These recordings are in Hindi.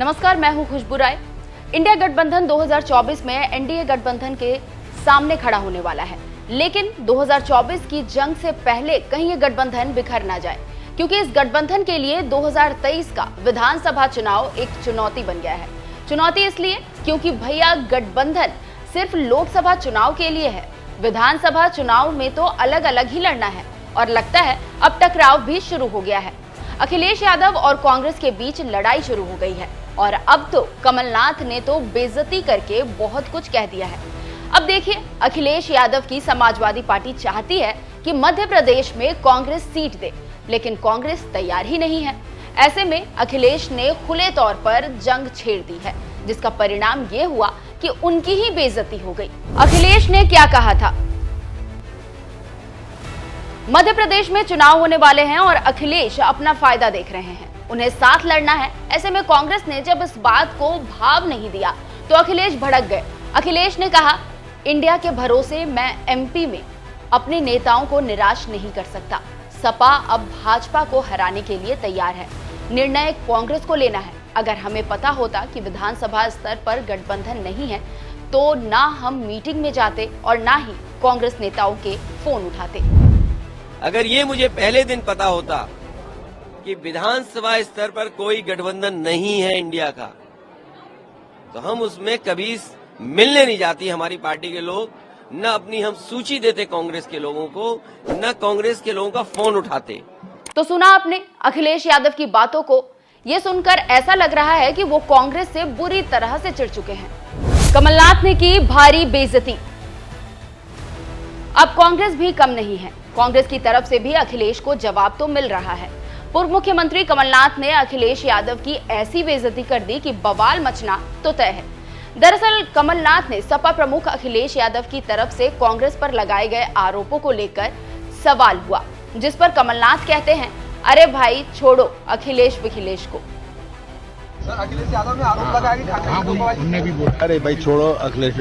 नमस्कार, मैं हूं खुशबू राय। इंडिया गठबंधन 2024 में एनडीए गठबंधन के सामने खड़ा होने वाला है, लेकिन 2024 की जंग से पहले कहीं ये गठबंधन बिखर ना जाए, क्योंकि इस गठबंधन के लिए 2023 का विधानसभा चुनाव एक चुनौती बन गया है। चुनौती इसलिए क्योंकि भैया गठबंधन सिर्फ लोकसभा चुनाव के लिए है, विधानसभा चुनाव में तो अलग अलग ही लड़ना है और लगता है अब टकराव भी शुरू हो गया है। अखिलेश यादव और कांग्रेस के बीच लड़ाई शुरू हो गई है और अब तो कमलनाथ ने तो बेइज्जती करके बहुत कुछ कह दिया है। अब देखिए, अखिलेश यादव की समाजवादी पार्टी चाहती है कि मध्य प्रदेश में कांग्रेस सीट दे, लेकिन कांग्रेस तैयार ही नहीं है। ऐसे में अखिलेश ने खुले तौर पर जंग छेड़ दी है, जिसका परिणाम ये हुआ कि उनकी ही बेइज्जती हो गई। अखिलेश ने क्या कहा था? मध्य प्रदेश में चुनाव होने वाले हैं और अखिलेश अपना फायदा देख रहे हैं, उन्हें साथ लड़ना है। ऐसे में कांग्रेस ने जब इस बात को भाव नहीं दिया तो अखिलेश भड़क गए। अखिलेश ने कहा, इंडिया के भरोसे मैं एमपी में अपने नेताओं को निराश नहीं कर सकता। सपा अब भाजपा को हराने के लिए तैयार है, निर्णय कांग्रेस को लेना है। अगर हमें पता होता कि विधानसभा स्तर पर गठबंधन नहीं है तो ना हम मीटिंग में जाते और ना ही कांग्रेस नेताओं के फोन उठाते। अगर ये मुझे पहले दिन पता होता कि विधानसभा स्तर पर कोई गठबंधन नहीं है इंडिया का, तो हम उसमें कभी मिलने नहीं जाती हमारी पार्टी के लोग, न अपनी हम सूची देते कांग्रेस के लोगों को, न कांग्रेस के लोगों का फोन उठाते। तो सुना आपने अखिलेश यादव की बातों को। ये सुनकर ऐसा लग रहा है कि वो कांग्रेस से बुरी तरह से चिढ़ चुके हैं। कमलनाथ ने की भारी बेइज्जती। अब कांग्रेस भी कम नहीं है, कांग्रेस की तरफ से भी अखिलेश को जवाब तो मिल रहा है। पूर्व मुख्यमंत्री कमलनाथ ने अखिलेश यादव की ऐसी बेइज्जती कर दी कि बवाल मचना तो तय है। दरअसल कमलनाथ ने सपा प्रमुख अखिलेश यादव की तरफ से कांग्रेस पर लगाए गए आरोपों को लेकर सवाल हुआ, जिस पर कमलनाथ कहते हैं, अरे भाई छोड़ो अखिलेश विखिलेश को। सर, अखिलेश यादव ने आरोप लगाया कि अरे भाई छोड़ो अखिलेश।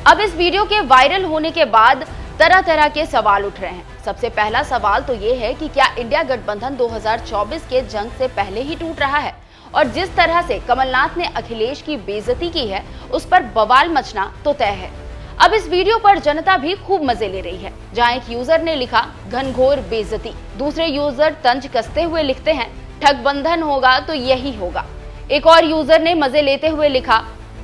अब इस वीडियो के वायरल होने के बाद तरह तरह के सवाल उठ रहे हैं। सबसे पहला सवाल तो ये है कि क्या इंडिया गठबंधन 2024 के जंग से पहले ही टूट रहा है? और जिस तरह से कमलनाथ ने अखिलेश की बेइज्जती की है, उस पर बवाल मचना तो तय है। अब इस वीडियो पर जनता भी खूब मजे ले रही है। जहां एक यूजर ने लिखा, घनघोर बेइज्जती। दूसरे यूजर तंज कसते हुए लिखते हैं, ठगबंधन होगा तो यही होगा। एक और यूजर ने मजे लेते हुए लिखा,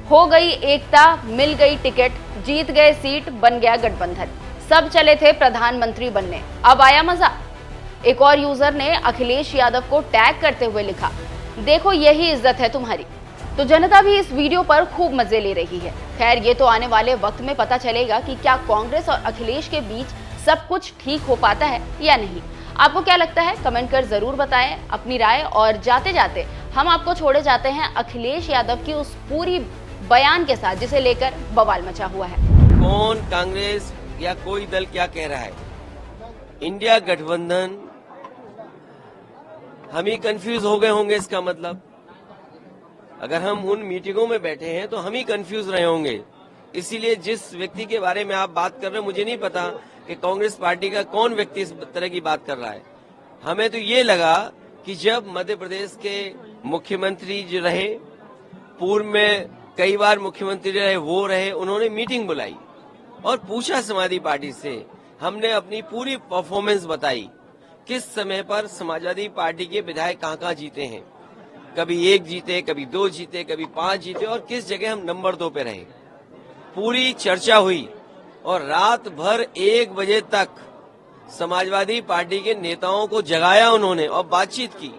हो गई एकता, मिल गई टिकट, जीत गए सीट, बन गया गठबंधन। सब चले थे प्रधानमंत्री बनने, अब आया मजा। एक और यूजर ने अखिलेश यादव को टैग करते हुए लिखा, देखो यही इज्जत है तुम्हारी। तो जनता भी इस वीडियो पर खूब मजे ले रही है। खैर, ये तो आने वाले वक्त में पता चलेगा कि क्या कांग्रेस और अखिलेश के बीच सब कुछ ठीक हो पाता है या नहीं। आपको क्या लगता है? कमेंट कर जरूर बताएं अपनी राय। और जाते जाते हम आपको छोड़े जाते हैं अखिलेश यादव की उस पूरी बयान के साथ, जिसे लेकर बवाल मचा हुआ है। कौन कांग्रेस या कोई दल क्या कह रहा है? इंडिया गठबंधन, हम ही कंफ्यूज हो गए होंगे। इसका मतलब अगर हम उन मीटिंगों में बैठे हैं तो हम ही कंफ्यूज रहे होंगे। इसीलिए जिस व्यक्ति के बारे में आप बात कर रहे हैं, मुझे नहीं पता कि कांग्रेस पार्टी का कौन व्यक्ति इस तरह की बात कर रहा है। हमें तो ये लगा कि जब मध्य प्रदेश के मुख्यमंत्री जो रहे, पूर्व में कई बार मुख्यमंत्री रहे, वो रहे, उन्होंने मीटिंग बुलाई और पूछा समाजवादी पार्टी से। हमने अपनी पूरी परफॉर्मेंस बताई, किस समय पर समाजवादी पार्टी के विधायक कहाँ जीते हैं। कभी 1 जीते, कभी 2 जीते, कभी 5 जीते, और किस जगह हम नंबर 2 पे रहे। पूरी चर्चा हुई और रात भर 1 बजे तक समाजवादी पार्टी के नेताओं को जगाया उन्होंने और बातचीत की,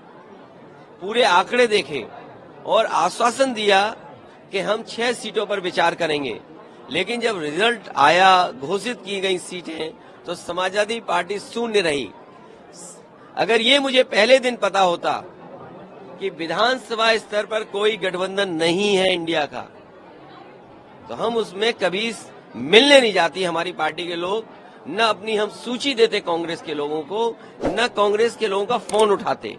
पूरे आंकड़े देखे और आश्वासन दिया कि हम 6 सीटों पर विचार करेंगे। लेकिन जब रिजल्ट आया, घोषित की गई सीटें, तो समाजवादी पार्टी शून्य रही। अगर ये मुझे पहले दिन पता होता कि विधानसभा स्तर पर कोई गठबंधन नहीं है इंडिया का, तो हम उसमें कभी मिलने नहीं जाती हमारी पार्टी के लोग, न अपनी हम सूची देते कांग्रेस के लोगों को, न कांग्रेस के लोगों का फोन उठाते।